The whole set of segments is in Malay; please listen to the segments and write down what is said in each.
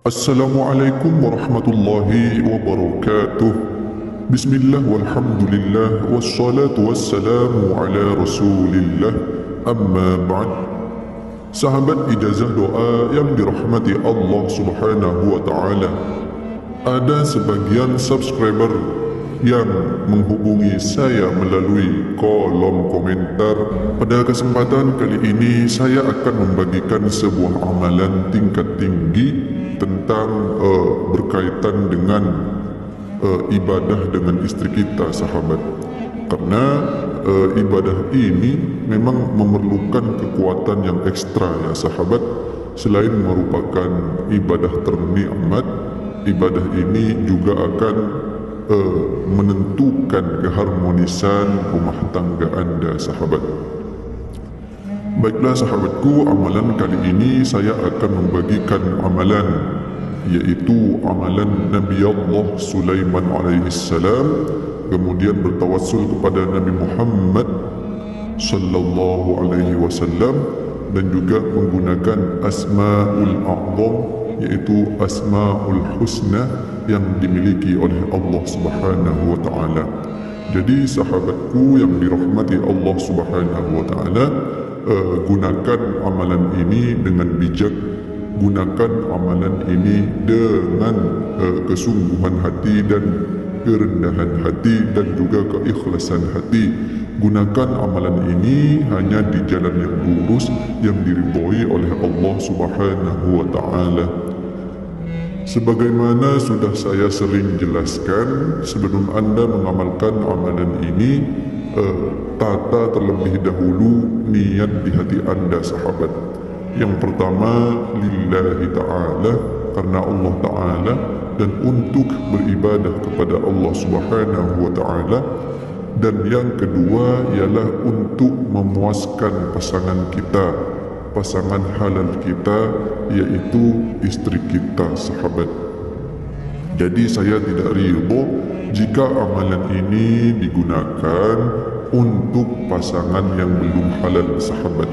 Assalamualaikum warahmatullahi wabarakatuh. Bismillah walhamdulillah wassalatu wassalamu ala rasulillah. Amma ba'd. Sahabat ijazah doa yang dirahmati Allah subhanahu wa ta'ala, ada sebagian subscriber yang menghubungi saya melalui kolom komentar. Pada kesempatan kali ini saya akan membagikan sebuah amalan tingkat tinggi tentang berkaitan dengan ibadah dengan istri kita, sahabat. Karena ibadah ini memang memerlukan kekuatan yang ekstra, ya sahabat. Selain merupakan ibadah ternikmat, ibadah ini juga akan menentukan keharmonisan rumah tangga Anda, sahabat. Baiklah sahabatku, amalan kali ini saya akan membagikan amalan, yaitu amalan Nabi Allah Sulaiman alaihissalam, kemudian bertawassul kepada Nabi Muhammad sallallahu alaihi wasallam, dan juga menggunakan Asmaul A'zam, yaitu Asmaul Husna yang dimiliki oleh Allah subhanahu wa ta'ala. Jadi sahabatku yang dirahmati Allah subhanahu wa ta'ala, gunakan amalan ini dengan bijak, gunakan amalan ini dengan kesungguhan hati dan kerendahan hati dan juga keikhlasan hati. Gunakan amalan ini hanya di jalan yang lurus yang diridhoi oleh Allah subhanahu wa ta'ala. Sebagaimana sudah saya sering jelaskan, sebelum Anda mengamalkan amalan ini, tata terlebih dahulu niat di hati Anda, sahabat. Yang pertama, lillahi ta'ala, karena Allah ta'ala, dan untuk beribadah kepada Allah subhanahu wa ta'ala. Dan yang kedua ialah untuk memuaskan pasangan kita, pasangan halal kita, yaitu istri kita, sahabat. Jadi saya tidak ridho jika amalan ini digunakan untuk pasangan yang belum halal, sahabat.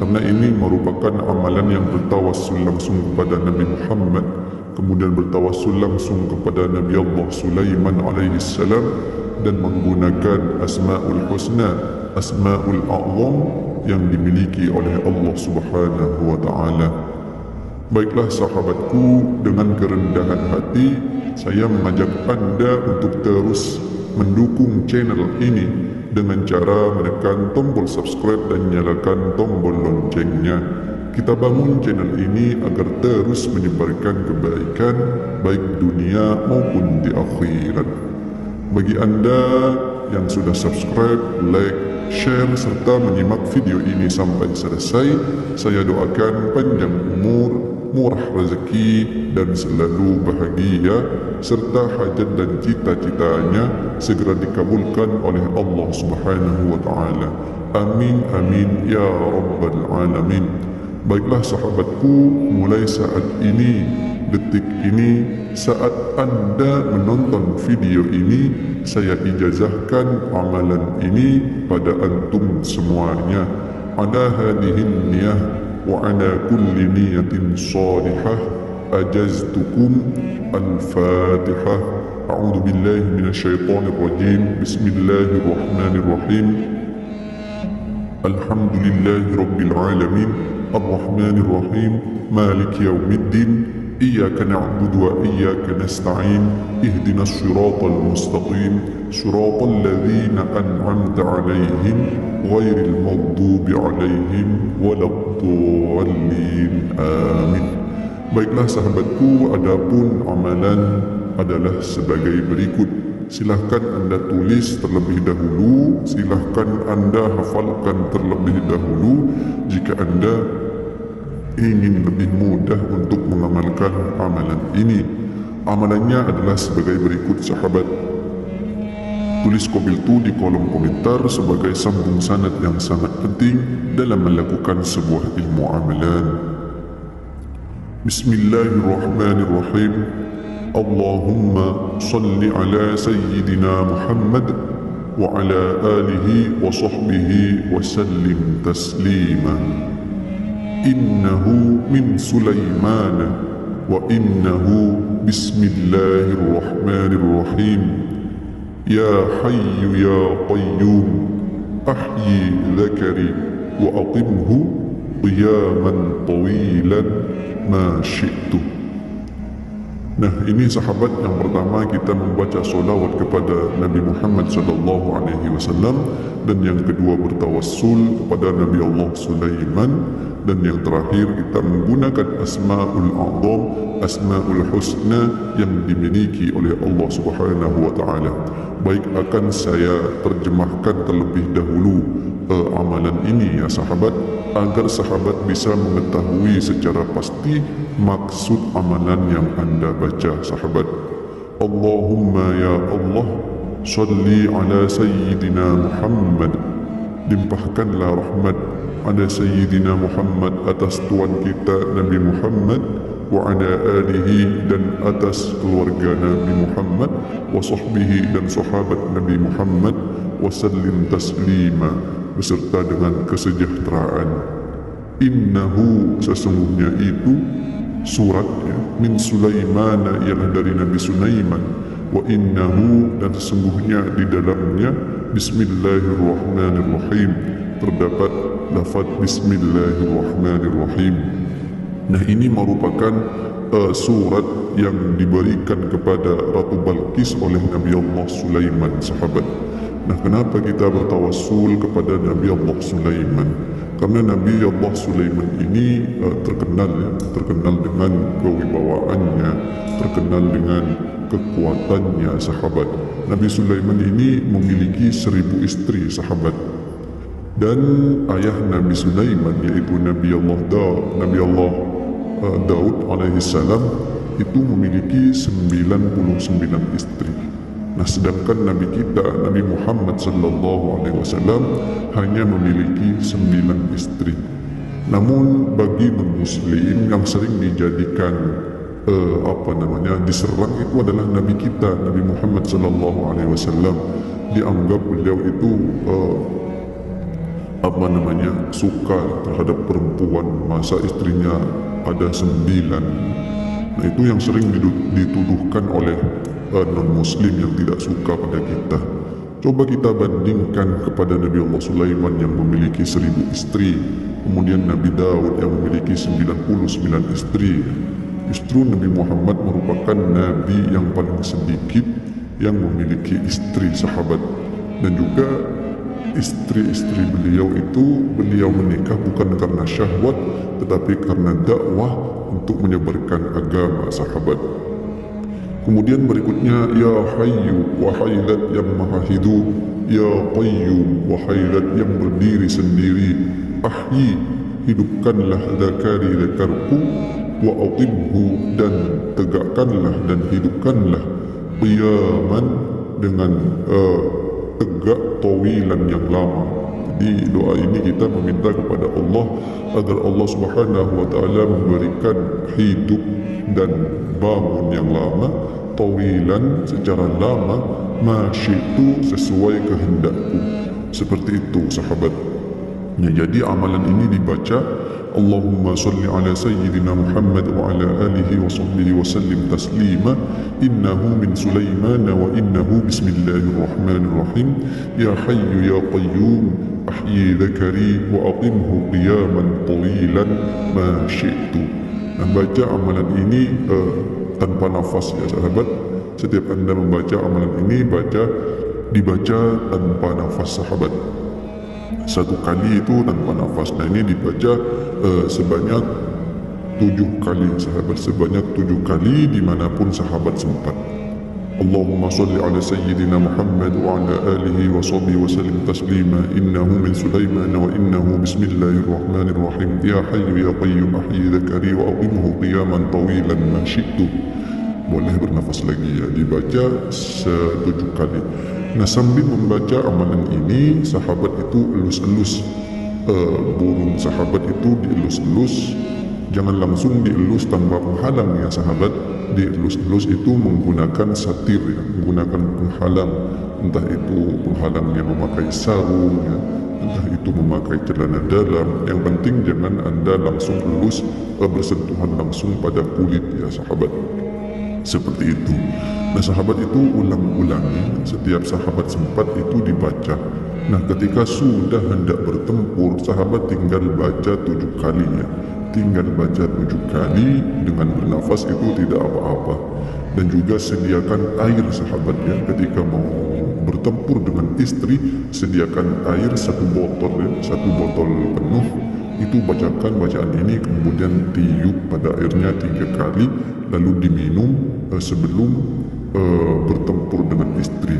Karena ini merupakan amalan yang bertawassul langsung kepada Nabi Muhammad, kemudian bertawassul langsung kepada Nabi Allah Sulaiman alaihissalam, dan menggunakan Asmaul Husna, Asmaul A'zam yang dimiliki oleh Allah subhanahu wa ta'ala. Baiklah sahabatku, dengan kerendahan hati saya mengajak Anda untuk terus mendukung channel ini dengan cara menekan tombol subscribe dan nyalakan tombol loncengnya. Kita bangun channel ini agar terus menyebarkan kebaikan baik dunia maupun di akhirat. Bagi Anda yang sudah subscribe, like, share serta menyimak video ini sampai selesai, saya doakan panjang umur, murah rezeki, dan selalu bahagia, serta hajat dan cita-citanya segera dikabulkan oleh Allah subhanahu wa ta'ala. Amin amin ya rabbal alamin. Baiklah sahabatku, mulai saat ini, detik ini, saat Anda menonton video ini, saya ijazahkan amalan ini pada antum semuanya. Ala hadihin niyah wa ala kulli niyatin salihah ajaztukum. Al-Fatihah. A'udhu billahi minasyaitanir rajim. Bismillahirrahmanirrahim. Alhamdulillahi rabbil alamin. Ar-Rahmanir Rahim. Malik yaumiddin. Iyyaka na'budu wa iyyaka nasta'in. Ihdinas siratal mustaqim. Siratal ladzina an'amta 'alaihim ghairil maghdubi 'alaihim waladdallin. Amin. Baiklah sahabatku, adapun amalan adalah sebagai berikut. Silahkan Anda tulis terlebih dahulu, silahkan Anda hafalkan terlebih dahulu jika Anda ingin lebih mudah untuk mengamalkan amalan ini. Amalannya adalah sebagai berikut, sahabat. Tulis qabiltu di kolom komentar sebagai sambung sanad yang sangat penting dalam melakukan sebuah ilmu amalan. Bismillahirrahmanirrahim. Allahumma salli ala sayyidina Muhammad wa ala alihi wa sahbihi wa sallim taslima. Innahu min Sulaiman wa innahu bismillahirrahmanirrahim. Ya hayyu ya qayyum ahyi dzakari wa aqimhu qiyaman tawilan ma syi'tu. Nah, ini sahabat yang pertama kita membaca solawat kepada Nabi Muhammad sallallahu alaihi wasallam, dan yang kedua bertawassul kepada Nabi Allah Sulaiman, dan yang terakhir kita menggunakan Asmaul A'zam, Asmaul Husna yang dimiliki oleh Allah Subhanahu wa taala. Baik, akan saya terjemahkan terlebih dahulu amalan ini ya sahabat, agar sahabat bisa mengetahui secara pasti maksud amalan yang anda baca sahabat. Allahumma ya Allah, salli ala Sayyidina Muhammad, limpahkanlah rahmat ala Sayyidina Muhammad, atas Tuhan kita Nabi Muhammad, wa ala alihi, dan atas keluarga Nabi Muhammad, wa sahbihi, dan sahabat Nabi Muhammad, wa sallim taslima, beserta dengan kesejahteraan. Innahu, sesungguhnya itu suratnya, min Sulaimana, ialah dari Nabi Sulaiman, wa innahu, dan sesungguhnya di dalamnya, bismillahirrahmanirrahim, terdapat lafaz bismillahirrahmanirrahim. Nah, ini merupakan surat yang diberikan kepada Ratu Balqis oleh Nabi Allah Sulaiman sahabat. Nah, kenapa kita bertawassul kepada Nabi Allah Sulaiman? Karena Nabi Allah Sulaiman ini terkenal dengan kewibawaannya, terkenal dengan kekuatannya sahabat. Nabi Sulaiman ini memiliki 1000 istri sahabat, dan ayah Nabi Sulaiman yaitu Nabi Allah Daud alaihi salam itu memiliki 99 istri. Nah, sedangkan Nabi kita, Nabi Muhammad sallallahu alaihi wasallam, hanya memiliki 9 istri. Namun bagi non-muslim yang sering dijadikan diserang itu adalah Nabi kita, Nabi Muhammad sallallahu alaihi wasallam. Dianggap beliau itu suka terhadap perempuan, masa istrinya ada 9. Nah, itu yang sering dituduhkan oleh non-muslim yang tidak suka pada kita. Coba kita bandingkan kepada Nabi Allah Sulaiman yang memiliki 1000 istri, kemudian Nabi Daud yang memiliki 99 istri. Justru Nabi Muhammad merupakan Nabi yang paling sedikit yang memiliki istri sahabat. Dan juga istri-istri beliau menikah bukan karena syahwat, tetapi karena dakwah untuk menyebarkan agama sahabat. Kemudian berikutnya, ya hayyu, wahai zat yang maha hidup, ya qayyum, wahai zat yang berdiri sendiri, ahyi, hidupkanlah zakarku, wa aqimhu, dan tegakkanlah dan hidupkanlah, qiyaman, dengan tegak tawilan yang lama. Jadi doa ini kita meminta kepada Allah agar Allah Subhanahu wa taala memberikan hidup dan bangun yang lama, tawilan, secara lama, masyitu, sesuai kehendakku. Seperti itu sahabat. Ya, jadi amalan ini dibaca Allahumma salli ala Sayyidina Muhammad wa ala alihi wa sahbihi wa sallim taslima. Innahu min Sulaiman wa innahu bismillahirrahmanirrahim. Ya hayyu ya qayyum ahyi dzakari wa aqimhu qiyaman tawilan ma syi'tu. Nah, baca amalan ini tanpa nafas ya sahabat. Setiap anda membaca amalan ini dibaca tanpa nafas sahabat. Satu kali itu tanpa nafas. Nah, ini dibaca sebanyak 7 kali sahabat, sebanyak 7 kali dimanapun sahabat sempat. Allahumma salli ala Sayyidina Muhammad wa ala alihi wa sahbihi wa sallim taslima. Innahu min Sulaiman wa innahu bismillahirrahmanirrahim. Ya hayyu ya qayyum ahyi dzakari wa aqimhu qiyaman tawilan ma syi'tu. Boleh bernafas lagi ya, dibaca 7 kali. Nah, sambil membaca amalan ini, sahabat itu elus-elus burung sahabat itu dielus-elus. Jangan langsung dielus tanpa penghalang ya sahabat. Dielus-elus itu menggunakan satir ya, menggunakan penghalang, entah itu penghalang yang memakai sarung ya, entah itu memakai celana dalam, yang penting jangan Anda langsung elus bersentuhan langsung pada kulit ya sahabat. Seperti itu. Nah sahabat itu ulang-ulangi, setiap sahabat sempat itu dibaca. Nah ketika sudah hendak bertempur, sahabat tinggal baca 7 kali ya. Tinggal baca 7 kali dengan bernafas itu tidak apa-apa. Dan juga sediakan air sahabat ya, ketika mau bertempur dengan istri, sediakan air 1 botol ya, 1 botol penuh. Itu bacakan bacaan ini, kemudian tiup pada airnya 3 kali, lalu diminum sebelum bertempur dengan istri.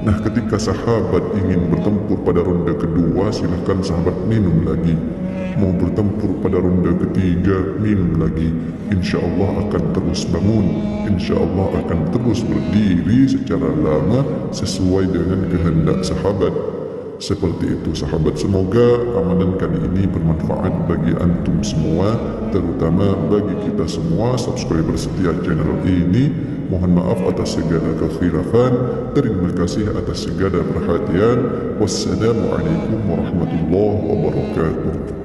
Nah ketika sahabat ingin bertempur pada ronde kedua, silahkan sahabat minum lagi. Mau bertempur pada ronde ketiga, minum lagi. Insya Allah akan terus bangun, insya Allah akan terus berdiri secara lama sesuai dengan kehendak sahabat. Seperti itu sahabat, semoga amalan kali ini bermanfaat bagi antum semua, terutama bagi kita semua subscriber setia channel ini. Mohon maaf atas segala kekhilafan, terima kasih atas segala perhatian. Wassalamualaikum warahmatullahi wabarakatuh.